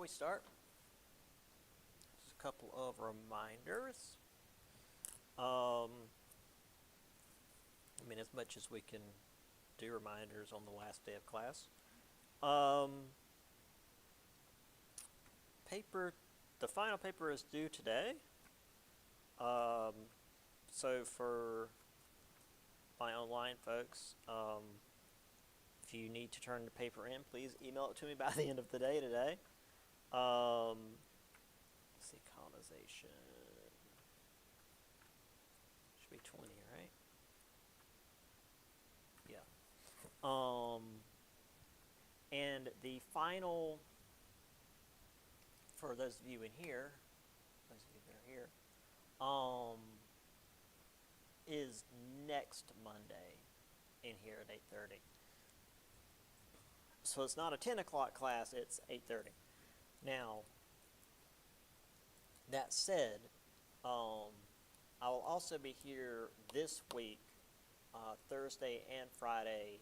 we start, just a couple of reminders. As much as we can do reminders on the last day of class. The final paper is due today. So for my online folks, if you need to turn the paper in, please email it to me by the end of the day today. Let's see, colonization. Should be 20, right? Yeah. And the final, for those of you in here, those of you that are here, is next Monday in here at 8:30. So it's not a 10 o'clock class, it's 8:30. Now, that said, I will also be here this week, Thursday and Friday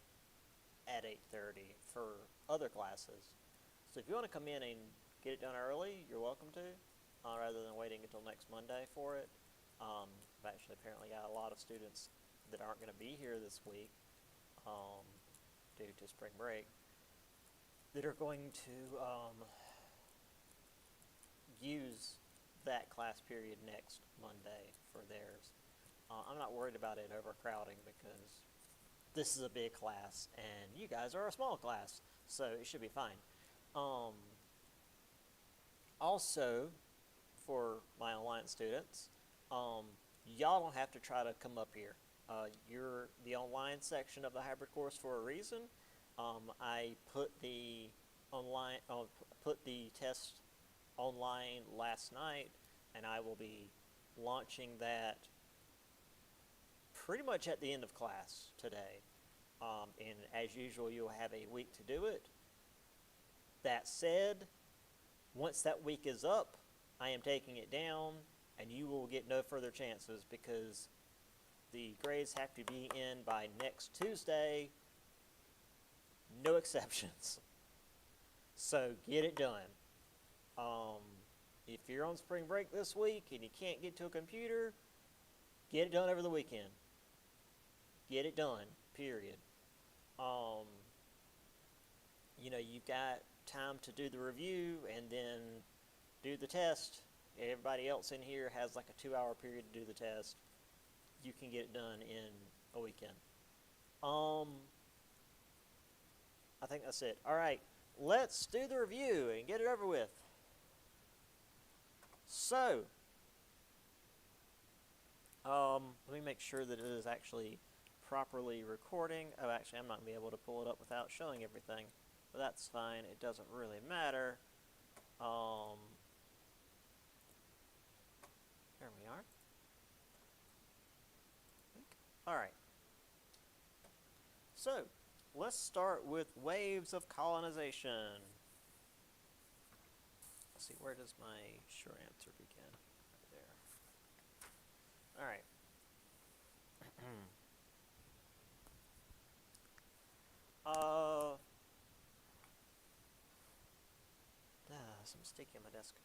at 8:30 for other classes. So if you want to come in and get it done early, you're welcome to, rather than waiting until next Monday for it. I've actually apparently got a lot of students that aren't going to be here this week due to spring break that are going to use that class period next Monday for theirs. I'm not worried about it overcrowding because this is a big class and you guys are a small class, so it should be fine. Also, for my online students, y'all don't have to try to come up here. You're the online section of the hybrid course for a reason. I put the test online last night, and I will be launching that pretty much at the end of class today. And as usual, you'll have a week to do it. That said, once that week is up, I am taking it down, and you will get no further chances because the grades have to be in by next Tuesday. No exceptions. So get it done. If you're on spring break this week and you can't get to a computer, get it done over the weekend. Get it done, period. You've got time to do the review and then do the test. Everybody else in here has like a 2-hour period to do the test. You can get it done in a weekend. I think that's it. All right, let's do the review and get it over with. So, let me make sure that it is actually properly recording. Oh, actually, I'm not going to be able to pull it up without showing everything, but that's fine. It doesn't really matter. There we are. All right. So, let's start with waves of colonization. Let's see, where does my short answer begin? Right there. All right. Some sticky on my desk.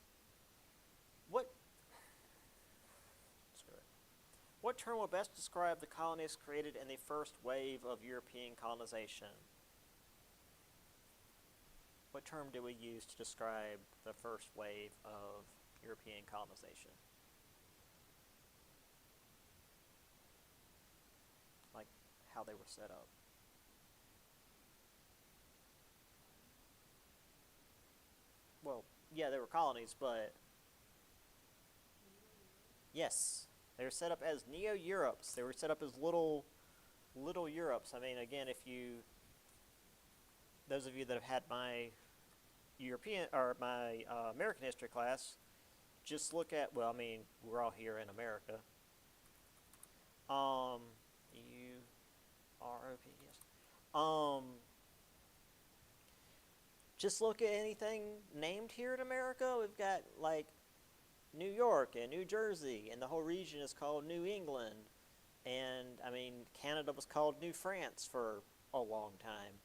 What term will best describe the colonies created in the first wave of European colonization? What term do we use to describe the first wave of European colonization? Like how they were set up. Well, yeah, they were colonies, but yes, they were set up as Neo-Europes. They were set up as little Europes. Again, those of you that have had my American history class, just look at, we're all here in America. U-R-O-P, yes. Just look at anything named here in America. We've got, like, New York and New Jersey, and the whole region is called New England. And, Canada was called New France for a long time.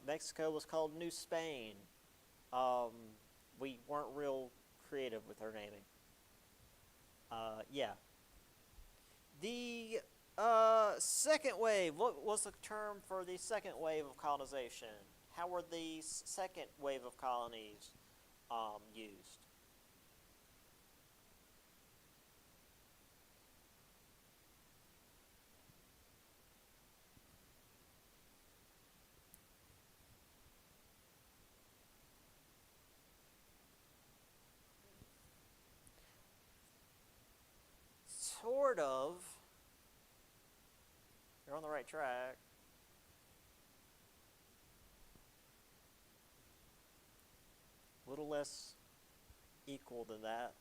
Mexico was called New Spain. We weren't real creative with our naming. Yeah. The second wave, what was the term for the second wave of colonization? How were the second wave of colonies used? Sort of. You're on the right track. A little less equal than that.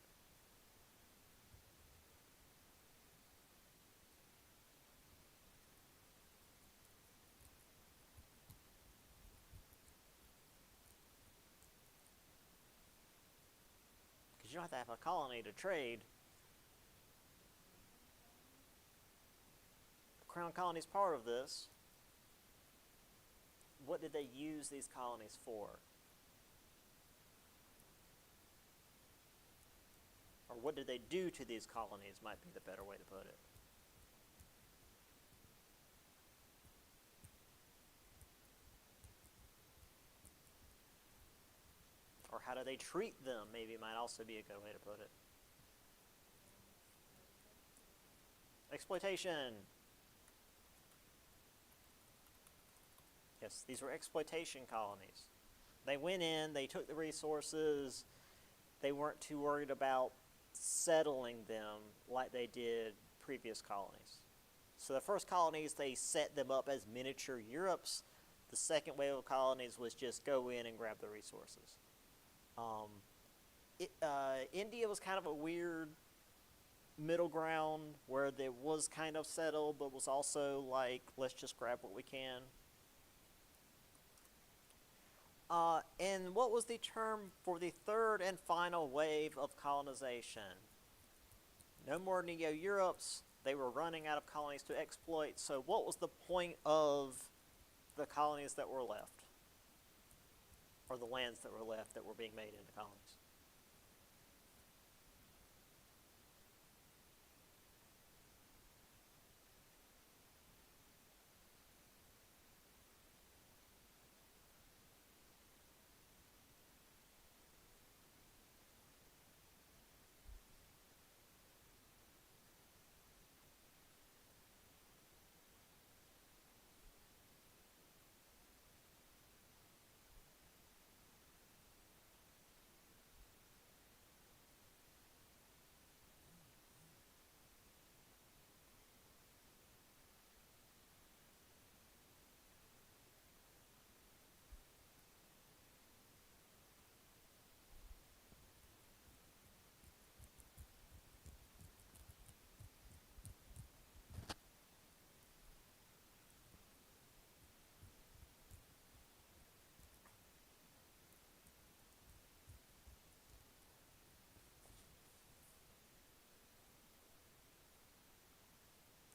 Because you don't have to have a colony to trade. The Crown Colony is part of this. What did they use these colonies for? Or what did they do to these colonies might be the better way to put it. Or how do they treat them, maybe might also be a good way to put it. Exploitation. Yes, these were exploitation colonies. They went in, they took the resources, they weren't too worried about settling them like they did previous colonies. So the first colonies, they set them up as miniature Europes. The second wave of colonies was just go in and grab the resources. India was kind of a weird middle ground where it was kind of settled, but was also like, let's just grab what we can. And what was the term for the third and final wave of colonization? No more Neo-Europes. They were running out of colonies to exploit. So what was the point of the colonies that were left? Or the lands that were left that were being made into colonies?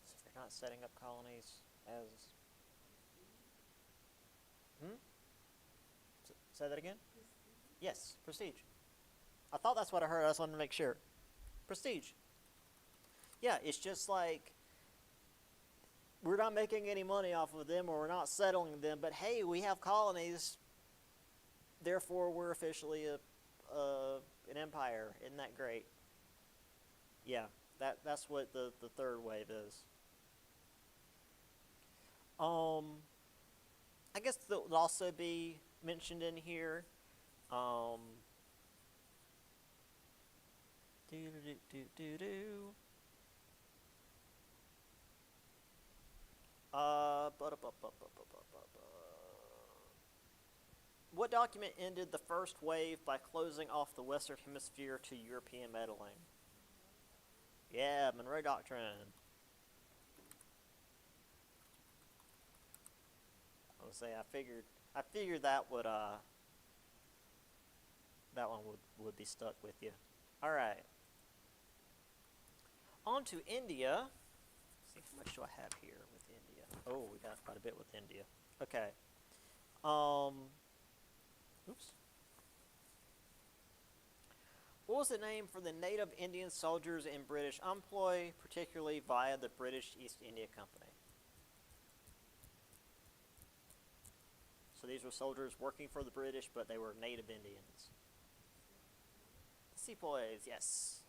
So if you're not setting up colonies as... Say that again? Yes, prestige. I thought that's what I heard. I just wanted to make sure. Prestige. Yeah, it's just like we're not making any money off of them or we're not settling them, but hey, we have colonies, therefore we're officially an empire. Isn't that great? Yeah, that's what the third wave is. I guess that would also be mentioned in here. Do do do do do. What document ended the first wave by closing off the Western Hemisphere to European meddling? Yeah, Monroe Doctrine. I would say I figured that would that one would be stuck with you. All right. On to India. Let's see, how much do I have here with India? Oh, we got quite a bit with India. Okay. Oops. was the name for the native Indian soldiers in British employ, particularly via the British East India Company? So these were soldiers working for the British, but they were native Indians. Sepoys, yes.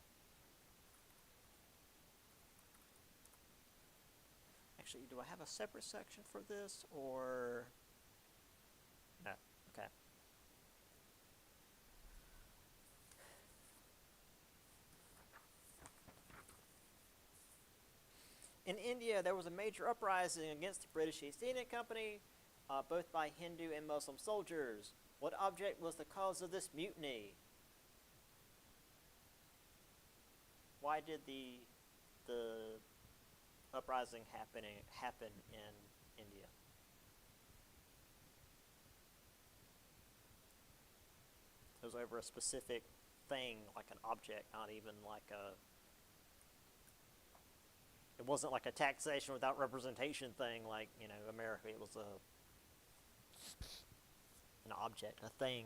Actually, do I have a separate section for this, or no? Okay. In India, there was a major uprising against the British East India Company, both by Hindu and Muslim soldiers. What object was the cause of this mutiny? Why did the uprising happen in India? It was over a specific thing, like an object, not even like a. It wasn't like a taxation without representation thing, like America. It was an object, a thing.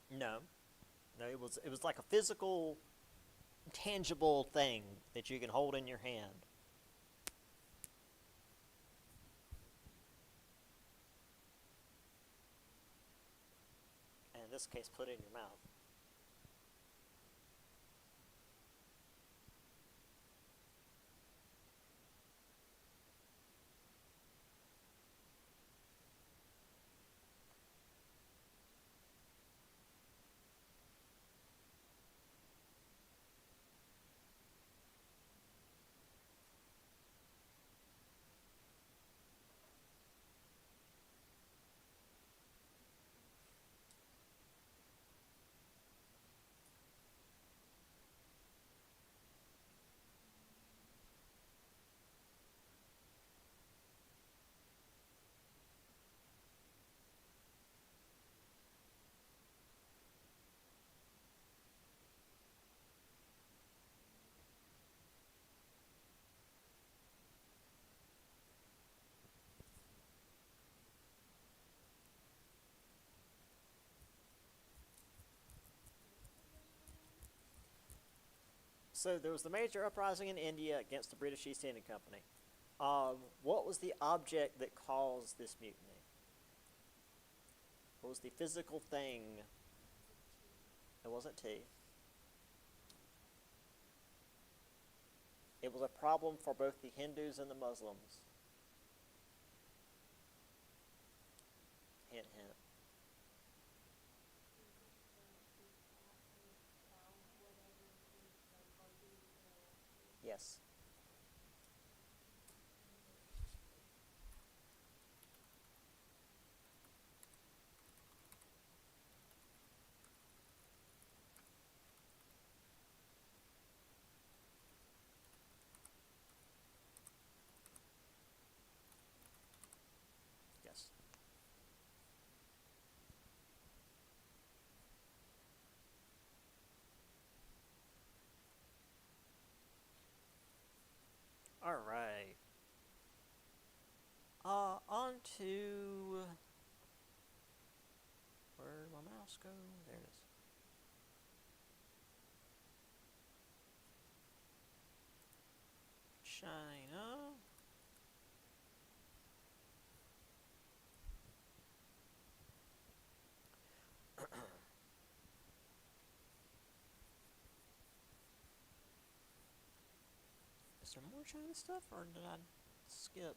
No, no, it was like a physical, tangible thing that you can hold in your hand. And in this case, put it in your mouth. So there was the major uprising in India against the British East India Company. What was the object that caused this mutiny? What was the physical thing? It wasn't tea. It was a problem for both the Hindus and the Muslims. Hint, hint. Yes. Yes. All right. On to where did my mouse go? There it is. China. Is there more China stuff, or did I skip?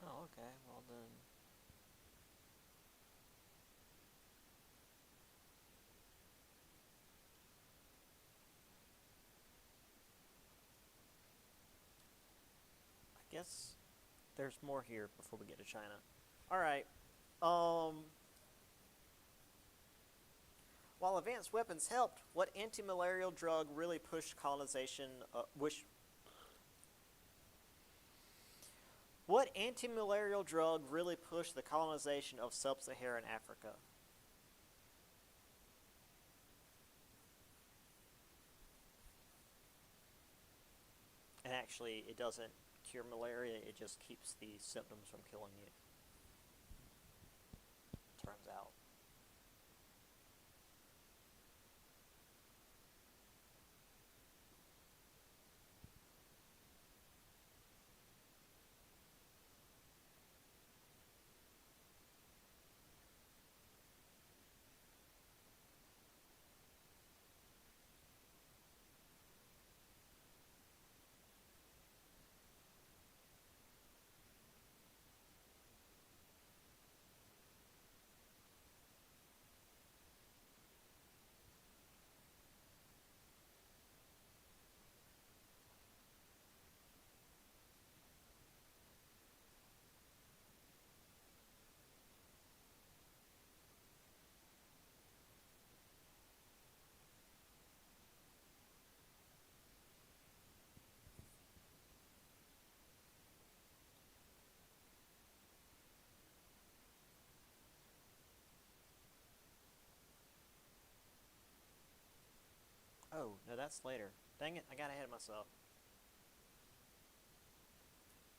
Oh, okay. Well then. I guess there's more here before we get to China. All right. While advanced weapons helped, what anti-malarial drug really pushed colonization? What anti-malarial drug really pushed the colonization of sub-Saharan Africa? actually, it doesn't cure malaria, it just keeps the symptoms from killing you. Turns out. Oh, no, that's later. Dang it, I got ahead of myself.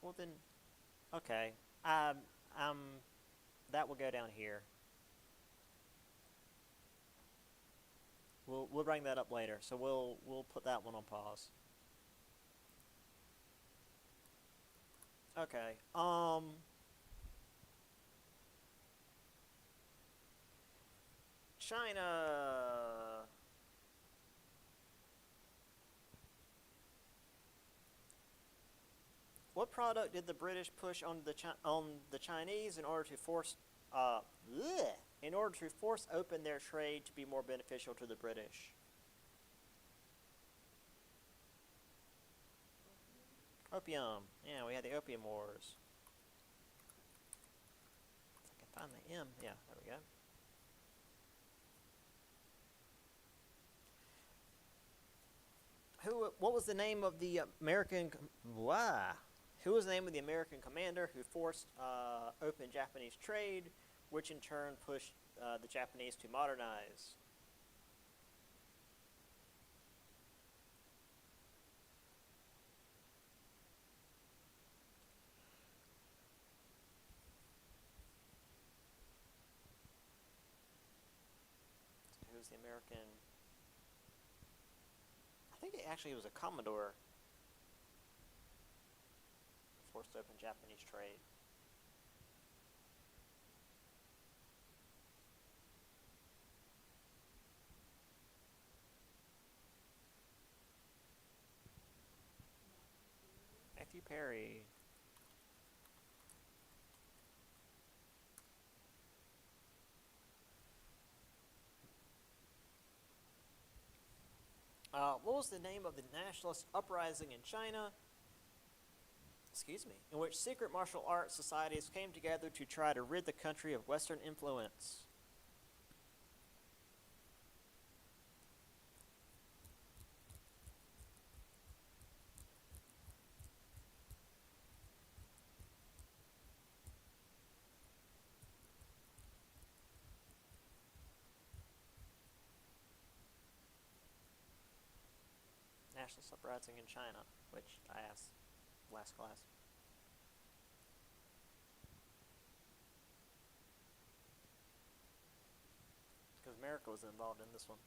Well then, okay. Um, that will go down here. We'll bring that up later. So we'll put that one on pause. Okay. China. What product did the British push on the Chinese in order to force open their trade to be more beneficial to the British? Opium. Yeah, we had the Opium Wars. If I can find the M. Yeah, there we go. What was the name of the American? Who was the name of the American commander who forced open Japanese trade, which in turn pushed the Japanese to modernize? Who was the American? I think it actually was a commodore. Forced open Japanese trade. Matthew Perry. What was the name of the nationalist uprising in China? In which secret martial arts societies came together to try to rid the country of Western influence? Nationalist uprising in China, which I asked last class. Because America was involved in this one.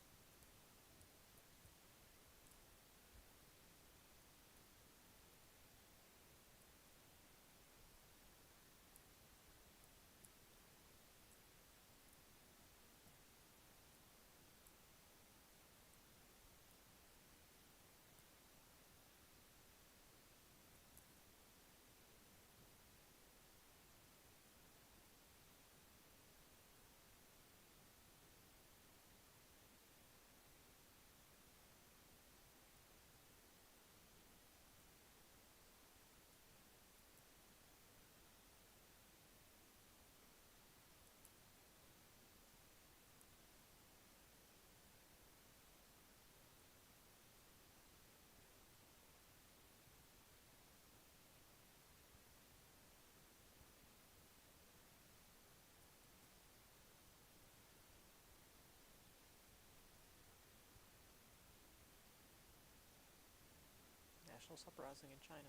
People's Uprising in China.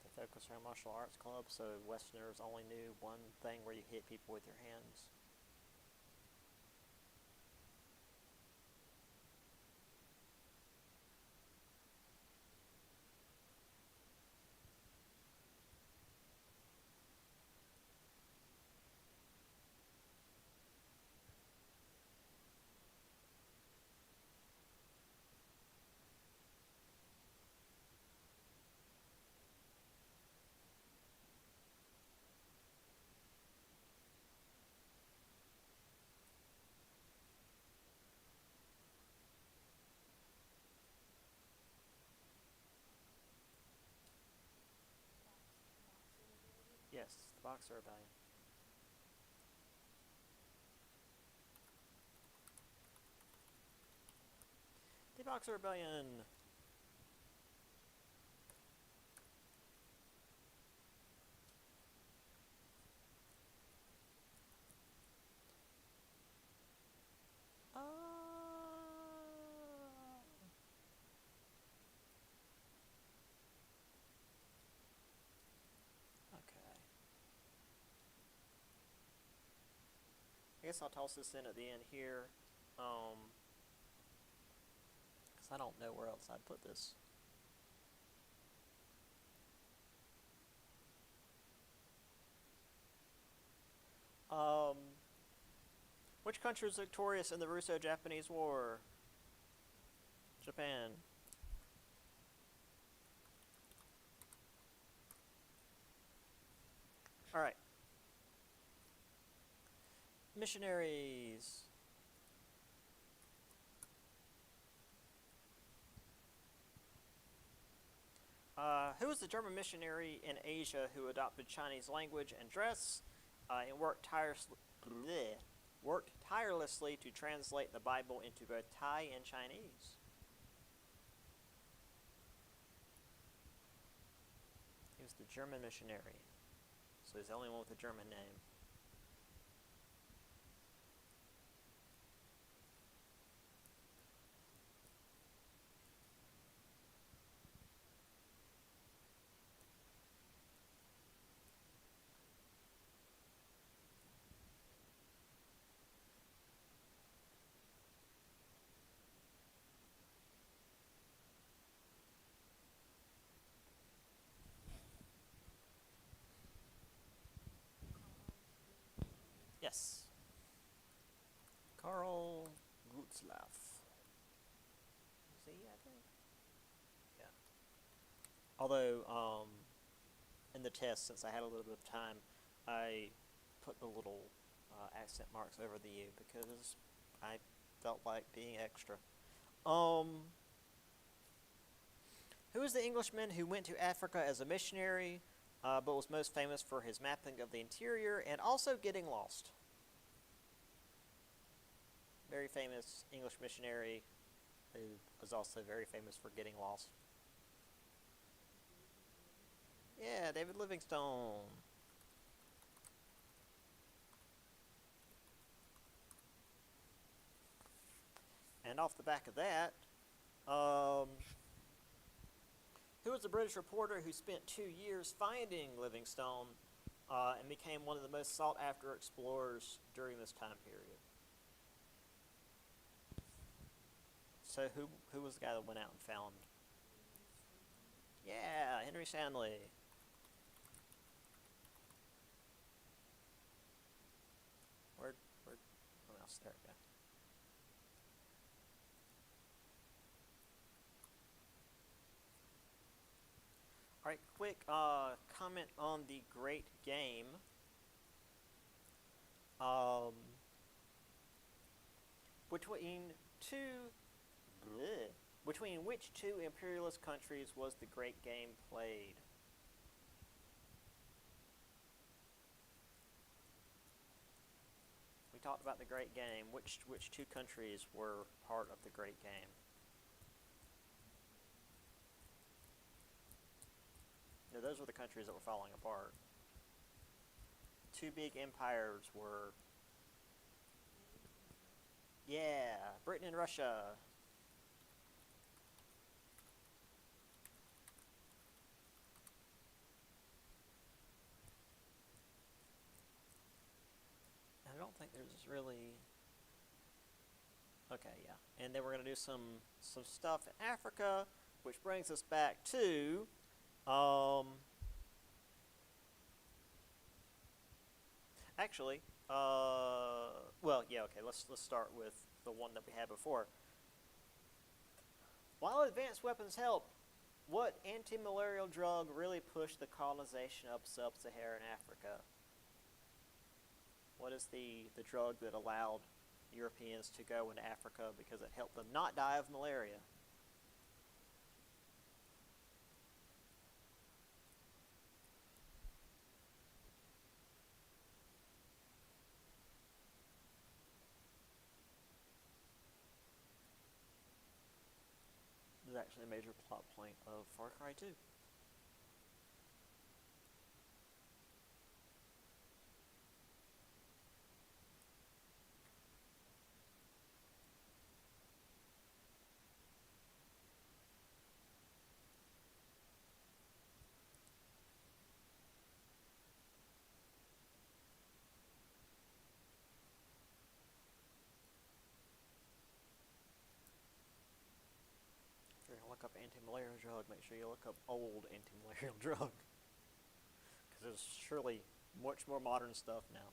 They focus on martial arts club, so Westerners only knew one thing where you hit people with your hands. Yes, the Boxer Rebellion. The Boxer Rebellion. Okay. I guess I'll toss this in at the end here, because I don't know where else I'd put this. Which country was victorious in the Russo-Japanese War? Japan. All right. Missionaries. Who was the German missionary in Asia who adopted Chinese language and dress and worked tirelessly to translate the Bible into both Thai and Chinese? He was the German missionary. So he's the only one with a German name. Yes. Karl Gutzlaff. Is he, I think? Yeah. Although, in the test, since I had a little bit of time, I put the little accent marks over the U because I felt like being extra. Who is the Englishman who went to Africa as a missionary, but was most famous for his mapping of the interior and also getting lost? Very famous English missionary who was also very famous for getting lost. Yeah, David Livingstone. And off the back of that, who was the British reporter who spent 2 years finding Livingstone and became one of the most sought-after explorers during this time period? So who was the guy that went out and found? Yeah, Henry Stanley. Where oh, mouse, there we go. All right, quick comment on the Great Game. Between which two imperialist countries was the Great Game played? We talked about the Great Game. Which two countries were part of the Great Game? No, those were the countries that were falling apart. Two big empires were, yeah, Britain and Russia. I don't think there's really. Okay, yeah, and then we're gonna do some stuff in Africa, which brings us back to, um, actually, well, yeah, okay. Let's start with the one that we had before. While advanced weapons help, what anti-malarial drug really pushed the colonization of sub-Saharan Africa? What is the drug that allowed Europeans to go into Africa because it helped them not die of malaria? This is actually a major plot point of Far Cry 2. If you're going to look up anti-malarial drug, make sure you look up old anti-malarial drug. Because there's surely much more modern stuff now.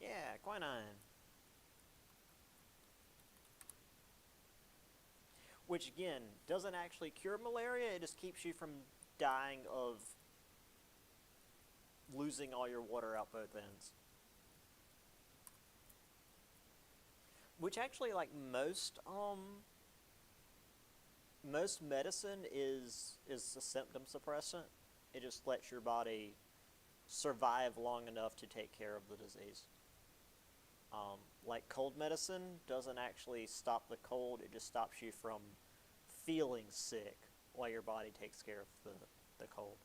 Yeah, quinine. Which again doesn't actually cure malaria, it just keeps you from dying of losing all your water out both ends. Which actually, like most medicine is a symptom suppressant. It just lets your body survive long enough to take care of the disease. Like cold medicine doesn't actually stop the cold, it just stops you from feeling sick while your body takes care of the cold.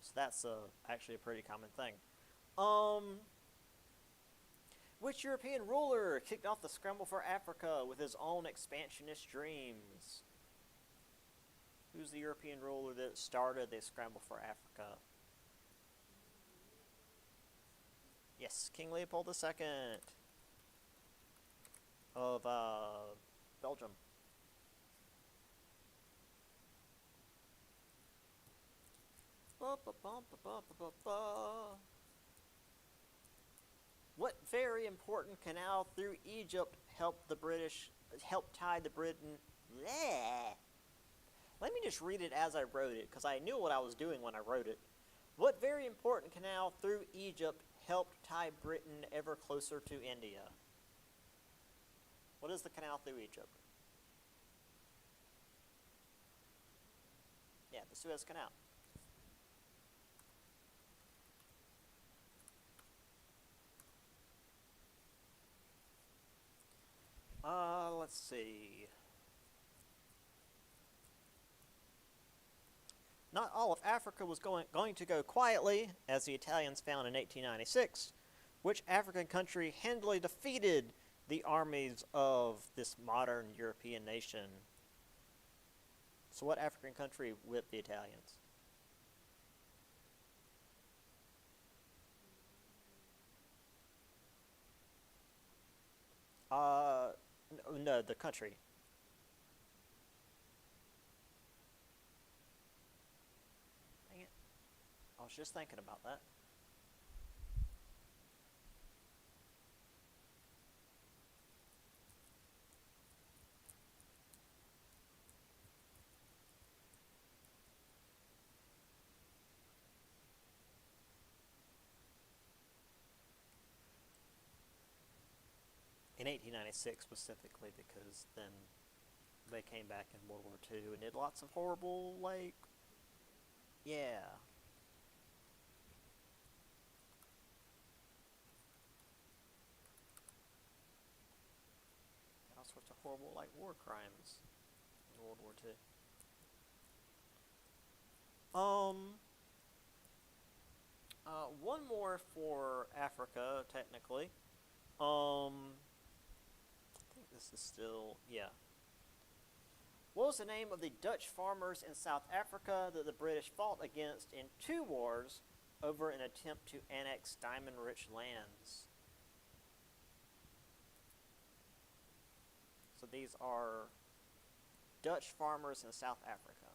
So that's actually a pretty common thing. Which European ruler kicked off the scramble for Africa with his own expansionist dreams? Who's the European ruler that started the scramble for Africa? Yes, King Leopold II of Belgium. What very important canal through Egypt helped tie the Britain? Bleh. Let me just read it as I wrote it, because I knew what I was doing when I wrote it. What very important canal through Egypt helped tie Britain ever closer to India? What is the canal through Egypt? Yeah, the Suez Canal. Let's see. Not all of Africa was going to go quietly, as the Italians found in 1896. Which African country handily defeated the armies of this modern European nation? So what African country whipped the Italians? No, the country. Dang it. I was just thinking about that. in 1896 specifically, because then they came back in World War II and did lots of horrible, like, yeah. All sorts of horrible, like, war crimes in World War II. One more for Africa, technically. I think this is still, yeah. What was the name of the Dutch farmers in South Africa that the British fought against in 2 wars over an attempt to annex diamond-rich lands? So these are Dutch farmers in South Africa.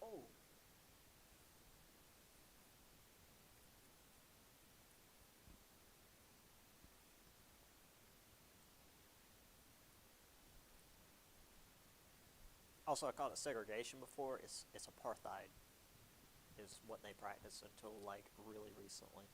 Oh. Also, I called it segregation before. It's apartheid is what they practiced until, like, really recently.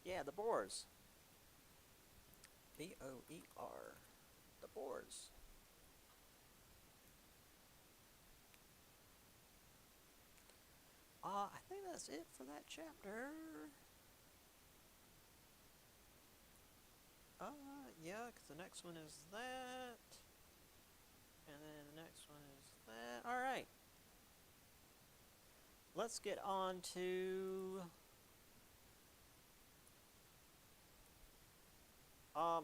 Yeah, the Boers. Boer. The Boers. I think that's it for that chapter. Yeah, because the next one is that. And then the next one is that. Alright. Let's get on to...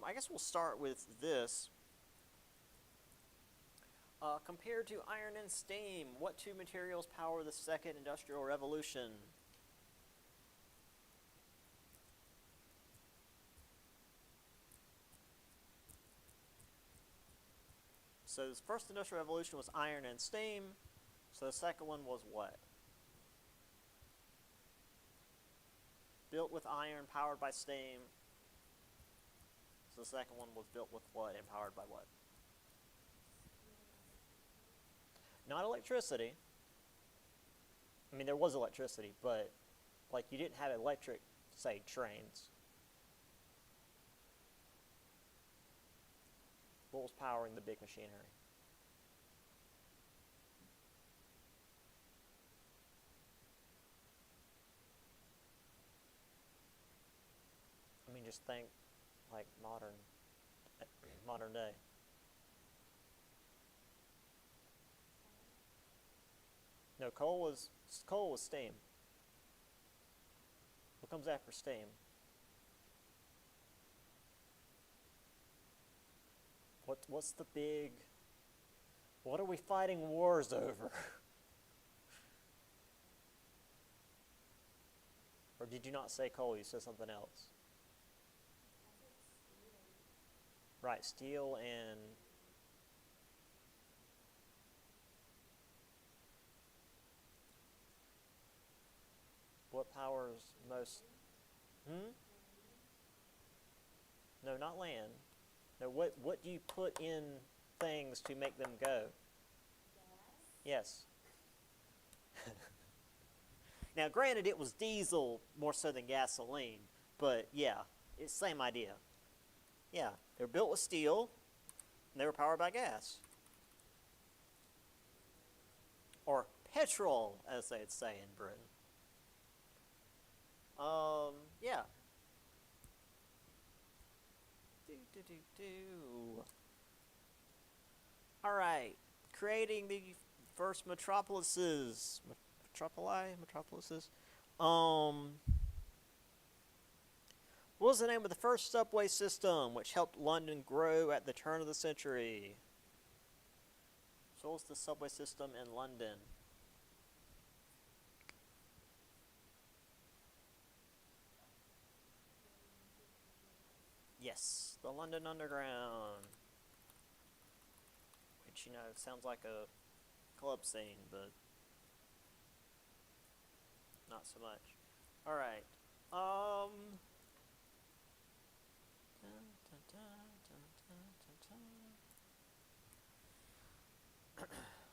I guess we'll start with this. Compared to iron and steam, what 2 materials power the second industrial revolution? So the first industrial revolution was iron and steam. So the second one was what? Built with iron, powered by steam. So the second one was built with what and powered by what? Not electricity. I mean, there was electricity, but, like, you didn't have electric, say, trains. What was powering the big machinery? I mean, just think, like, modern day. No, coal was steam. What comes after steam? What's the big... What are we fighting wars over? Or did you not say coal? You said something else. Right, steel and... What powers most... No, not land. No, what do you put in things to make them go? Yes. Now, granted, it was diesel more so than gasoline, but yeah, it's the same idea. Yeah, they were built with steel, and they were powered by gas. Or petrol, as they'd say in Britain. Yeah. All right, creating the first metropolises. metropolises. What was the name of the first subway system which helped London grow at the turn of the century? So what was the subway system in London? Yes, the London Underground. Which, sounds like a club scene, but not so much. Alright.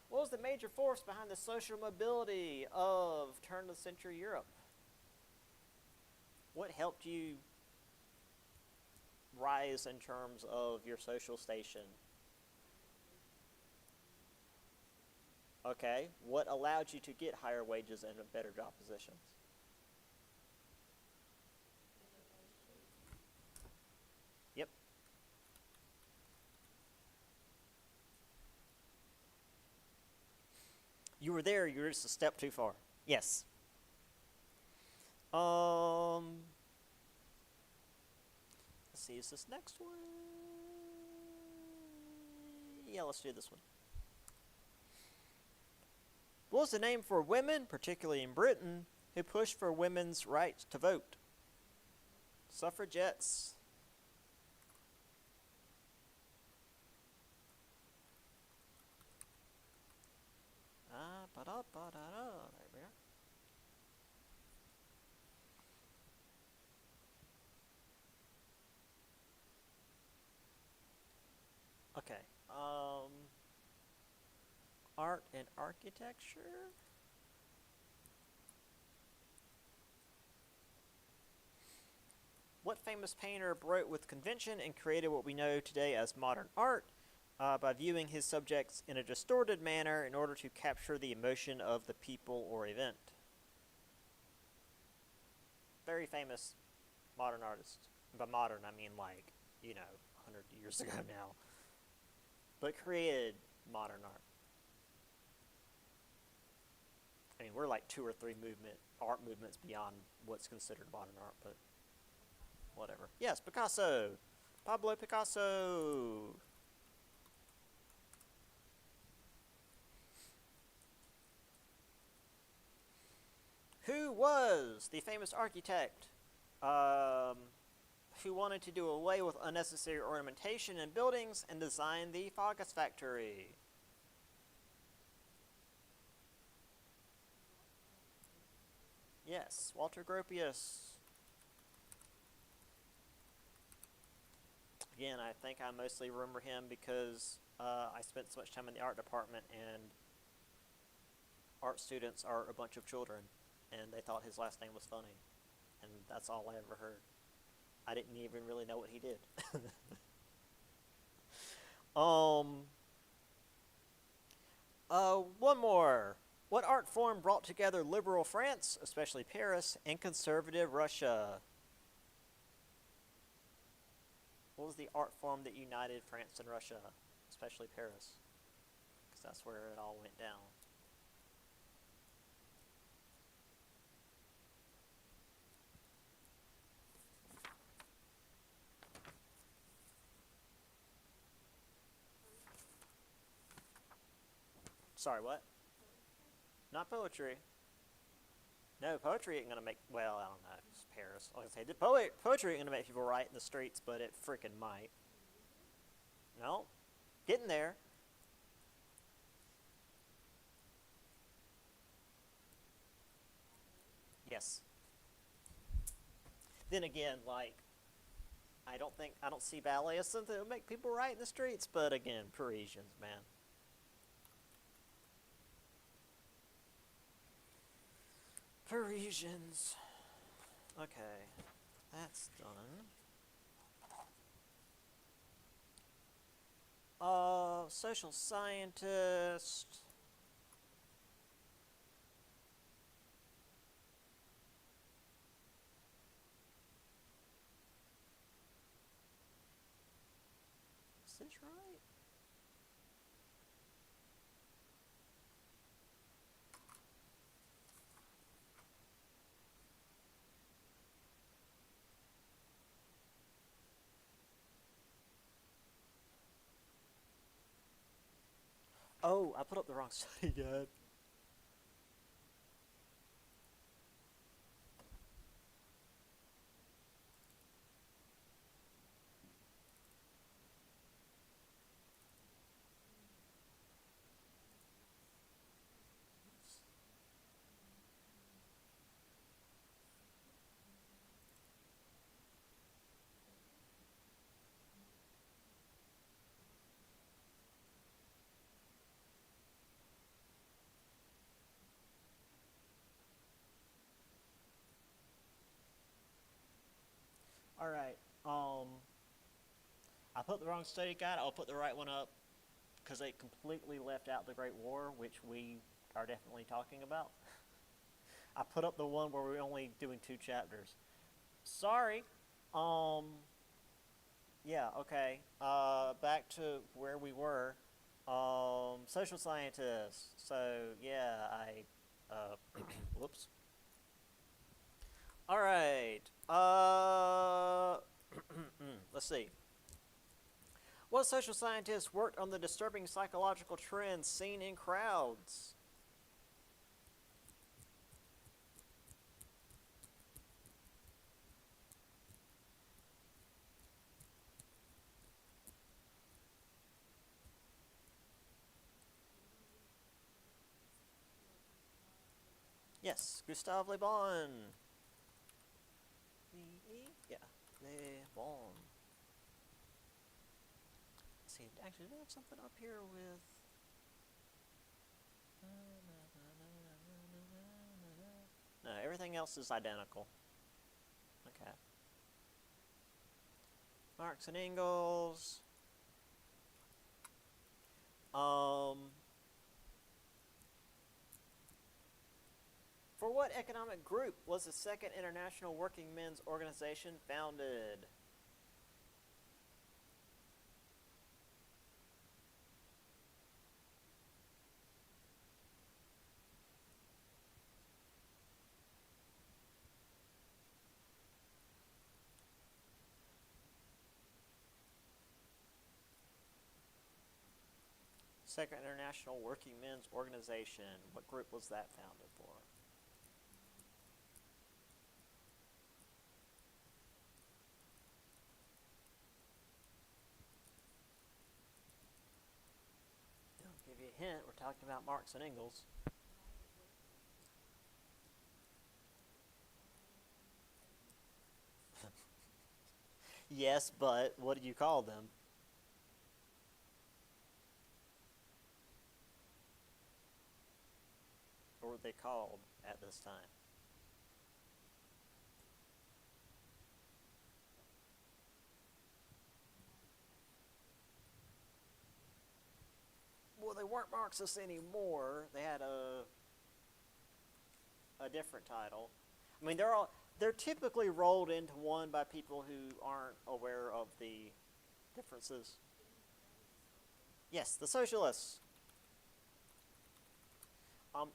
What was the major force behind the social mobility of turn of the century Europe? What helped you rise in terms of your social station? Okay, what allowed you to get higher wages and better job positions? Yep. You were there, you were just a step too far. Yes. Let's see, is this next one? Yeah, let's do this one. What was the name for women, particularly in Britain, who pushed for women's right to vote? Suffragettes. There we are. Okay. Art and architecture. What famous painter broke with convention and created what we know today as modern art by viewing his subjects in a distorted manner in order to capture the emotion of the people or event? Very famous modern artist. By modern, I mean 100 years ago now. But created modern art. I mean, we're like 2 or 3 art movements beyond what's considered modern art, but whatever. Yes, Picasso. Pablo Picasso. Who was the famous architect who wanted to do away with unnecessary ornamentation in buildings and design the Fargus factory? Yes, Walter Gropius. Again, I think I mostly remember him because I spent so much time in the art department, and art students are a bunch of children, and they thought his last name was funny, and that's all I ever heard. I didn't even really know what he did. One more. What art form brought together liberal France, especially Paris, and conservative Russia? What was the art form that united France and Russia, especially Paris? Because that's where it all went down. Sorry, what? Not poetry. No, poetry ain't gonna make, well, I don't know, it's Paris. Like I say, poetry ain't gonna make people write in the streets, but it freaking might. No, getting there. Yes. Then again, I don't see ballet as something that would make people write in the streets, but again, Parisians, man. Parisians. Okay, that's done. Social scientist. Is this right? Oh, I put up the wrong study guide. All right. I put the wrong study guide. I'll put the right one up because they completely left out the Great War, which we are definitely talking about. I put up the one where we're only doing 2 chapters. Sorry. Um, yeah, okay. Back to where we were. Social scientists. So, yeah, whoops. All right. Let's see. What social scientists worked on the disturbing psychological trends seen in crowds? Yes, Gustave Le Bon. Yeah, Le Bon. Let's see, actually, do we have something up here with... No, everything else is identical. Okay. Marx and Engels. For what economic group was the Second International Working Men's Organization founded? Second International Working Men's Organization. What group was that founded for? I'll give you a hint. We're talking about Marx and Engels. Yes, but what do you call them? What were they called at this time? Well, they weren't Marxists anymore. They had a different title. I mean, they're typically rolled into one by people who aren't aware of the differences. Yes, the socialists.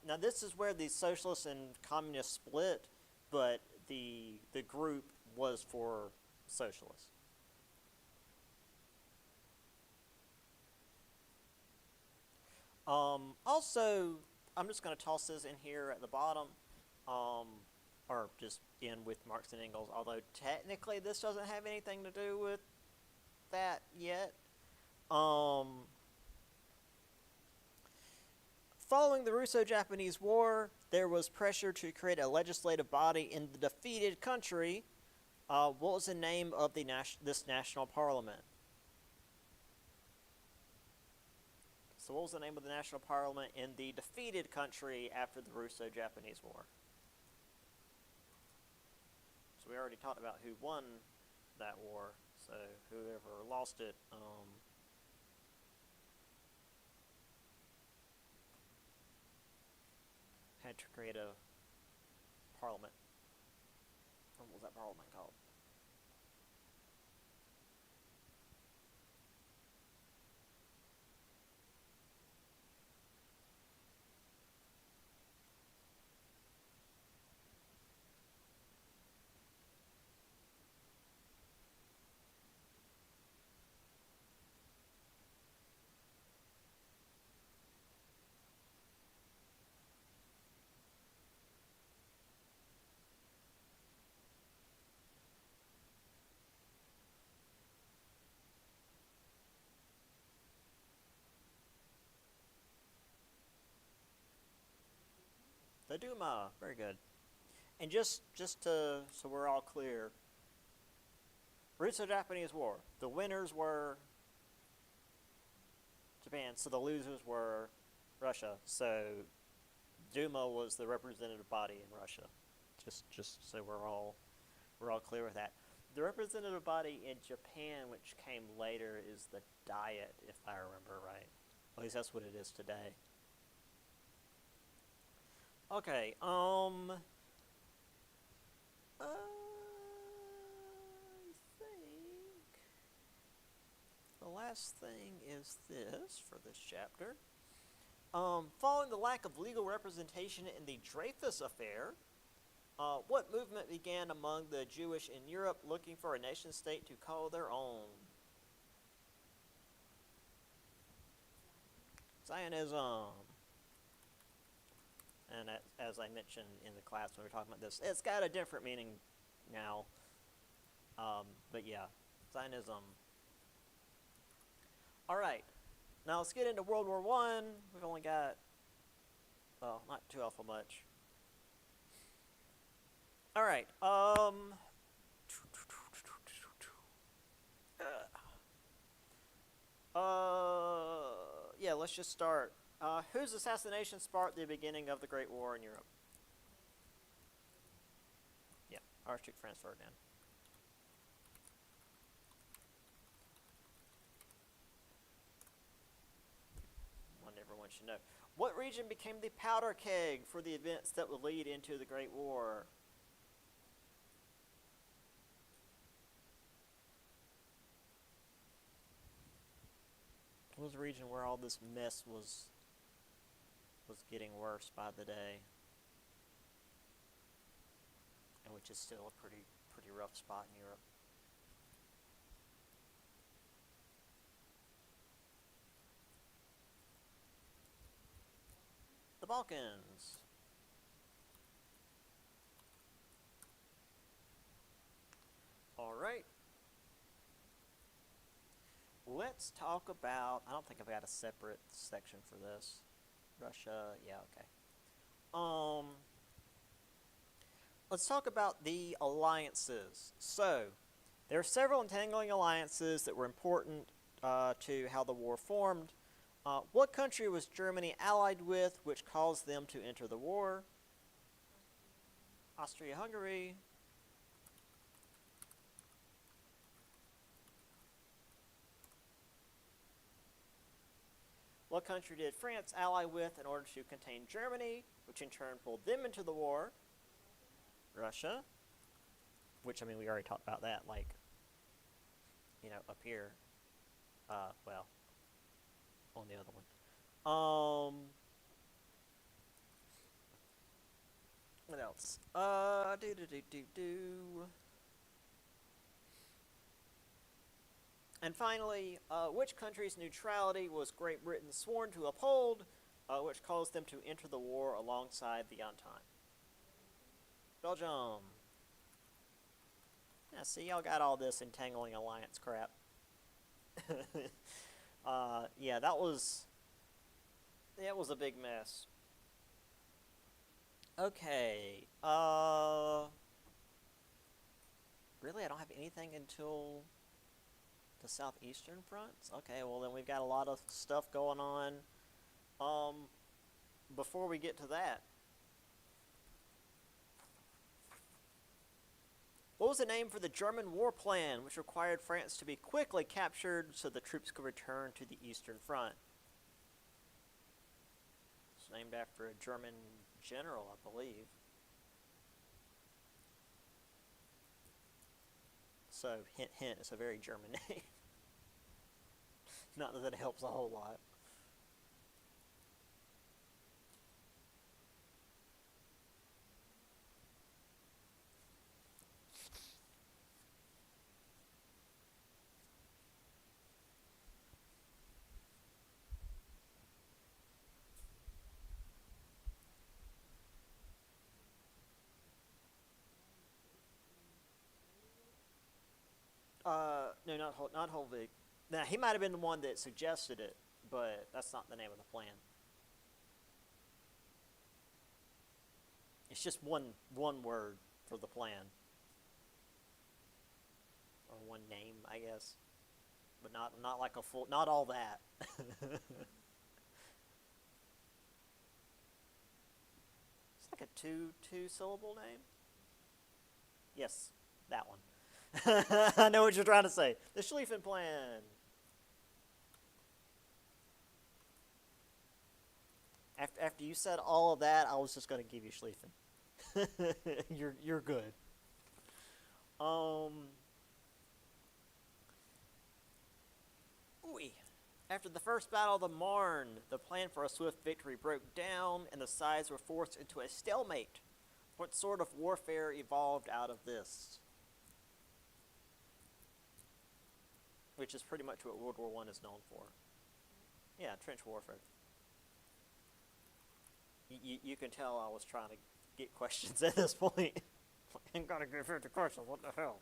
Now this is where the socialists and communists split, but the group was for socialists. Also, I'm just going to toss this in here at the bottom, or just in with Marx and Engels, although technically this doesn't have anything to do with that yet. Following the Russo-Japanese War, there was pressure to create a legislative body in the defeated country. What was the name of this national parliament? So what was the name of the national parliament in the defeated country after the Russo-Japanese War? So we already talked about who won that war, so whoever lost it, had to create a parliament. What was that parliament called? The Duma. Very good. And just to so we're all clear, Russo-Japanese War. The winners were Japan, so the losers were Russia. So Duma was the representative body in Russia. Just so we're all clear with that. The representative body in Japan, which came later, is the Diet, if I remember right. At least that's what it is today. Okay, I think the last thing is this for this chapter. Following the lack of legal representation in the Dreyfus Affair, what movement began among the Jewish in Europe looking for a nation-state to call their own? Zionism. And as I mentioned in the class when we were talking about this, it's got a different meaning now. But yeah, Zionism. All right, now let's get into World War I. We've only got, well, not too awful much. All right. Yeah, let's just start. Whose assassination sparked the beginning of the Great War in Europe? Yeah, Archduke Franz Ferdinand. One everyone should know. What region became the powder keg for the events that would lead into the Great War? What was the region where all this mess was getting worse by the day, and which is still a pretty rough spot in Europe? The Balkans. All right. Let's talk about, I don't think I've got a separate section for this. Russia, yeah, okay. Let's talk about the alliances. So, there are several entangling alliances that were important to how the war formed. What country was Germany allied with, which caused them to enter the war? Austria-Hungary. What country did France ally with in order to contain Germany, which in turn pulled them into the war? Russia. Which, I mean, we already talked about that, like, you know, up here. Well, on the other one. What else? And finally, which country's neutrality was Great Britain sworn to uphold, which caused them to enter the war alongside the Entente? Belgium. Yeah, see, y'all got all this entangling alliance crap. Yeah, that was a big mess. Okay. Really, I don't have anything until the southeastern fronts? Okay, well then we've got a lot of stuff going on. Before we get to that, what was the name for the German war plan, which required France to be quickly captured so the troops could return to the Eastern Front? It's named after a German general, I believe. So, hint, hint, it's a very German name. Not that it helps a whole lot. No, not Holvig. Now, he might have been the one that suggested it, but that's not the name of the plan. It's just one word for the plan. Or one name, I guess. But not like a full, not all that. It's like a two syllable name. Yes, that one. I know what you're trying to say. The Schlieffen Plan. After you said all of that, I was just going to give you Schlieffen. You're good. Ooh. After the first battle of the Marne, the plan for a swift victory broke down, and the sides were forced into a stalemate. What sort of warfare evolved out of this? Which is pretty much what World War I is known for. Yeah, trench warfare. You can tell I was trying to get questions at this point. I ain't gotta get 50 questions, what the hell?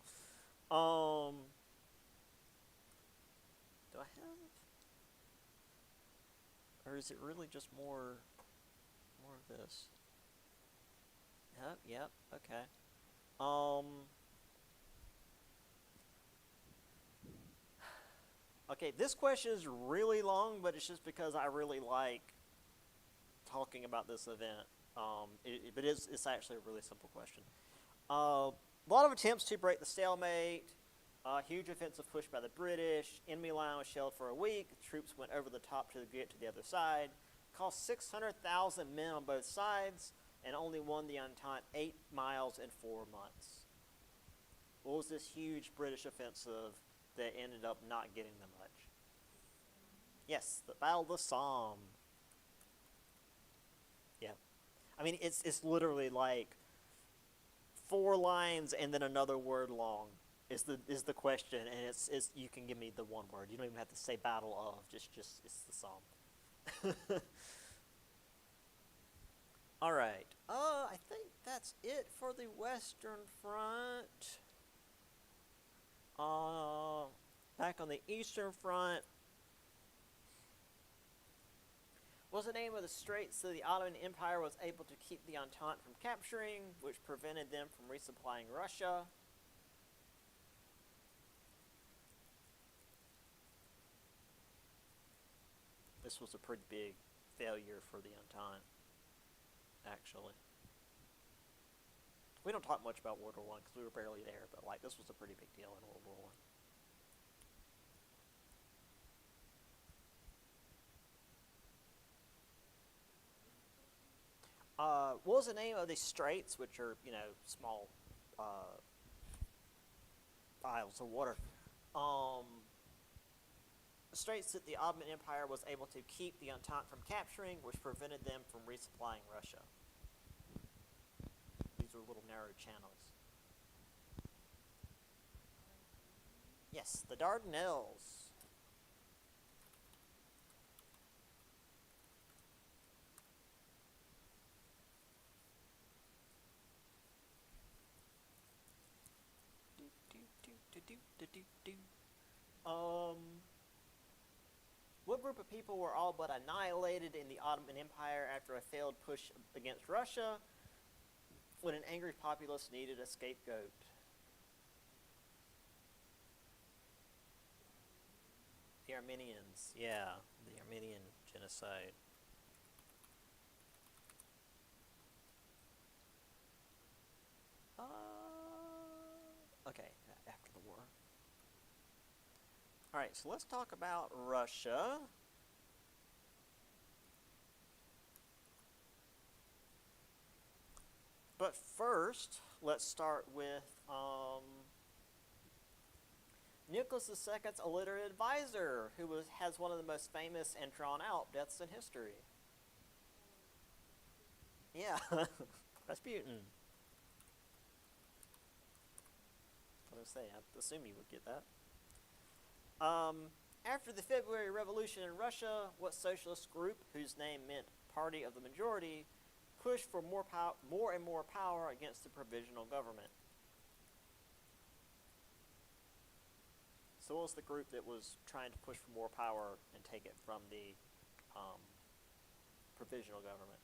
Do I have? Or is it really just more of this? Yep, okay. Okay, this question is really long, but it's just because I really like talking about this event. But it's actually a really simple question. A lot of attempts to break the stalemate. Huge offensive push by the British. Enemy line was shelled for a week. Troops went over the top to get to the other side. Cost 600,000 men on both sides, and only won the Entente 8 miles in 4 months. What was this huge British offensive that ended up not getting them much? Yes, the Battle of the Somme. Yeah. I mean, it's literally like 4 lines and then another word long is the question, and it's you can give me the one word. You don't even have to say battle of, just it's the Somme. All right. I think that's it for the Western Front. Back on the Eastern Front. What was the name of the straits that the Ottoman Empire was able to keep the Entente from capturing, which prevented them from resupplying Russia? This was a pretty big failure for the Entente, actually. We don't talk much about World War I because we were barely there, but like this was a pretty big deal in World War I. What was the name of these straits, which are, small isles of water? Straits that the Ottoman Empire was able to keep the Entente from capturing, which prevented them from resupplying Russia. These are little narrow channels. Yes, the Dardanelles. What group of people were all but annihilated in the Ottoman Empire after a failed push against Russia when an angry populace needed a scapegoat? The Armenians, yeah, the Armenian genocide. Okay, after the war. All right, so let's talk about Russia. But first, let's start with Nicholas II's illiterate advisor, who has one of the most famous and drawn-out deaths in history. Yeah, Rasputin. I was going to say, I assume you would get that. After the February Revolution in Russia, what socialist group, whose name meant Party of the Majority, pushed for more and more power against the provisional government? So what was the group that was trying to push for more power and take it from the provisional government?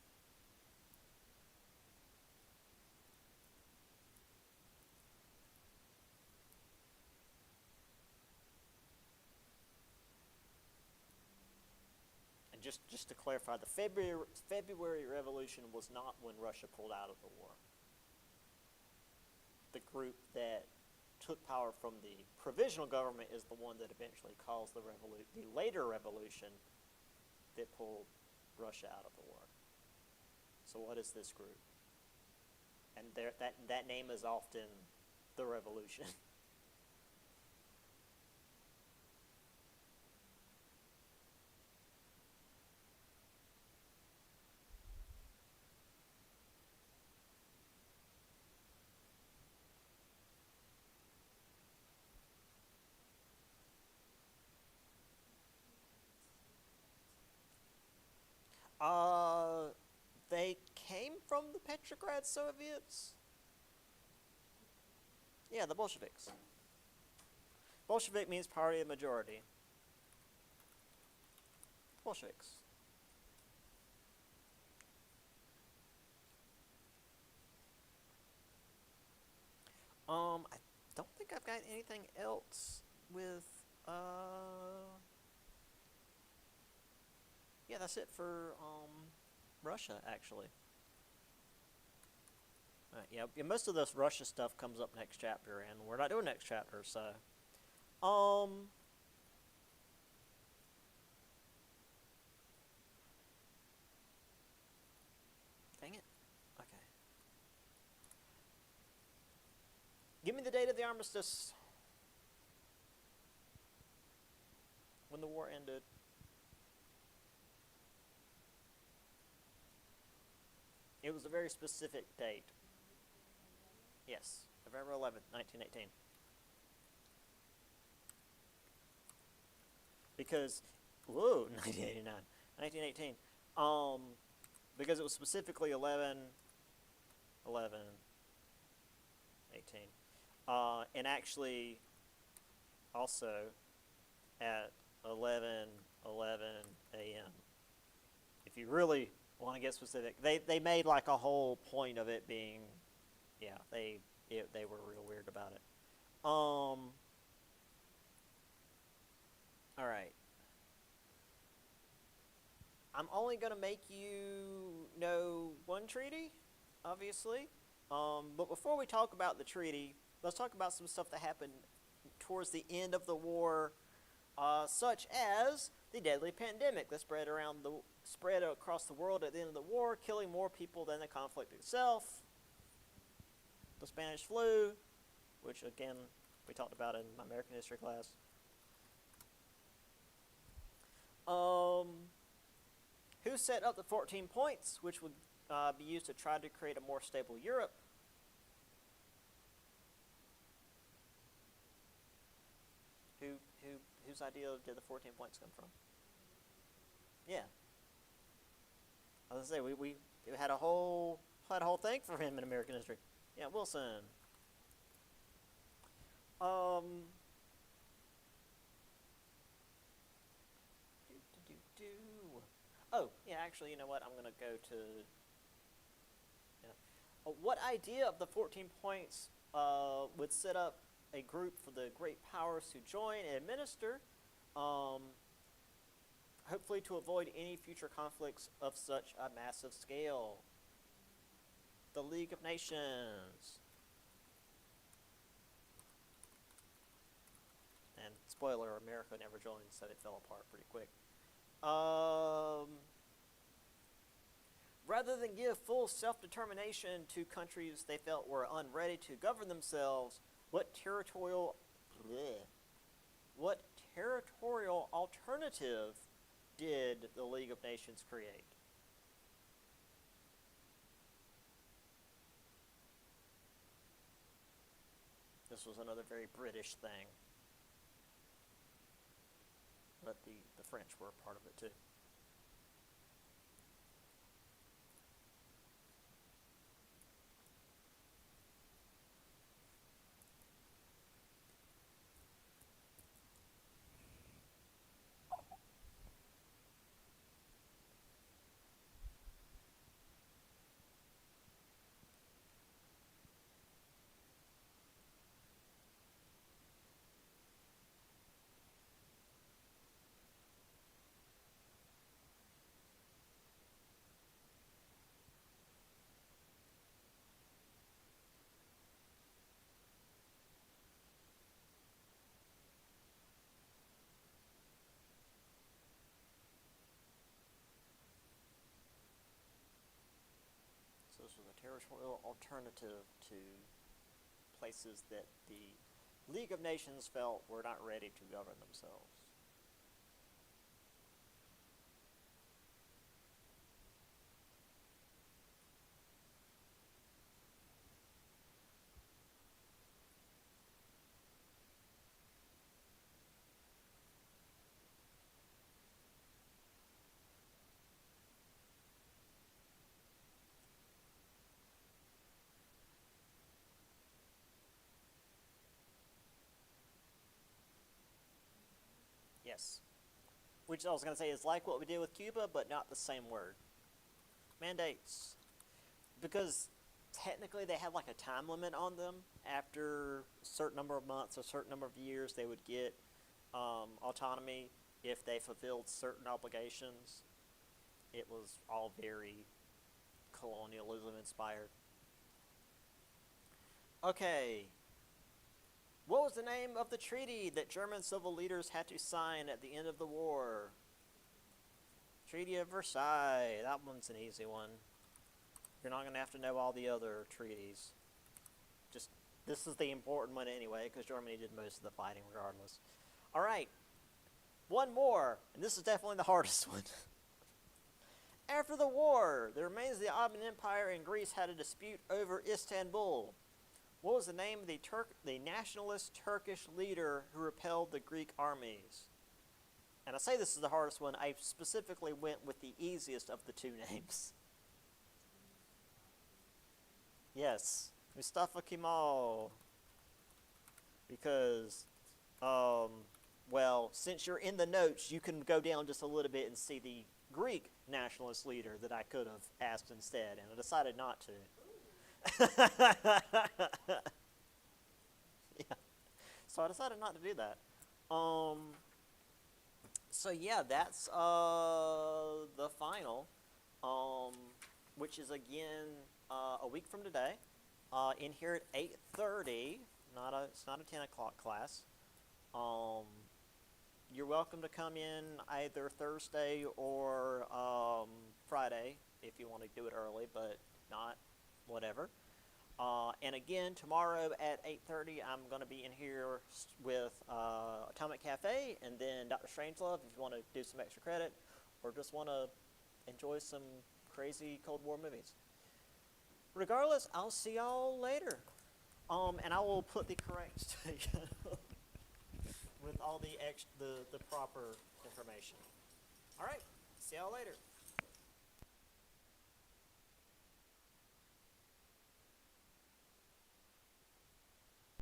just to clarify, the February Revolution was not when Russia pulled out of the war. The group that took power from the provisional government is the one that eventually caused the later revolution that pulled Russia out of the war. So what is this group? And that name is often the revolution. They came from the Petrograd Soviets. Yeah, the Bolsheviks. Bolshevik means party of majority. Bolsheviks. I don't think I've got anything else with, yeah, that's it for, Russia, actually. Alright, yeah, most of this Russia stuff comes up next chapter, and we're not doing next chapter, so. Dang it. Okay. Give me the date of the armistice. When the war ended. It was a very specific date. Yes, November 11th, 1918. Because, whoa, 1989, 1918. Because it was specifically 11, 18. And actually, also, at 11 a.m. If you really want to get specific, they made like a whole point of it being, yeah, they were real weird about it. All right. I'm only going to make you know one treaty, obviously. But before we talk about the treaty, let's talk about some stuff that happened towards the end of the war, such as the deadly pandemic that spread across the world at the end of the war, killing more people than the conflict itself. The Spanish flu, which again we talked about in my American history class. Who set up the 14 points, which would be used to try to create a more stable Europe? Whose idea did the 14 points come from? Yeah. I was gonna say we had a whole thing for him in American history. Yeah, Wilson. Oh, yeah, actually, you know what? I'm going to go to, yeah. What idea of the 14 points would set up a group for the great powers to join and administer, hopefully to avoid any future conflicts of such a massive scale? The League of Nations. And spoiler, America never joined, so it fell apart pretty quick. Rather than give full self-determination to countries they felt were unready to govern themselves, what territorial alternative did the League of Nations create? This was another very British thing. But the French were a part of it too. this was a territorial alternative to places that the League of Nations felt were not ready to govern themselves. Yes. Which I was going to say is like what we did with Cuba, but not the same word. Mandates. Because technically they had like a time limit on them. After a certain number of months, a certain number of years, they would get autonomy if they fulfilled certain obligations. It was all very colonialism inspired. Okay. What was the name of the treaty that German civil leaders had to sign at the end of the war? Treaty of Versailles. That one's an easy one. You're not going to have to know all the other treaties. Just, this is the important one anyway, because Germany did most of the fighting regardless. All right. One more, and this is definitely the hardest one. After the war, the remains of the Ottoman Empire and Greece had a dispute over Istanbul. What was the name of the nationalist Turkish leader who repelled the Greek armies? And I say this is the hardest one. I specifically went with the easiest of the two names. Yes, Mustafa Kemal. Because, well, since you're in the notes, you can go down just a little bit and see the Greek nationalist leader that I could have asked instead, and I decided not to. Yeah. So I decided not to do that. So yeah, that's the final, which is again a week from today. In here at 8:30. It's not a 10 o'clock class. You're welcome to come in either Thursday or Friday if you want to do it early, but not, whatever. And again, tomorrow at 8:30, I'm going to be in here with Atomic Cafe and then Dr. Strangelove if you want to do some extra credit or just want to enjoy some crazy Cold War movies. Regardless, I'll see y'all later. And I will put the correct station with all the proper information. All right, see y'all later.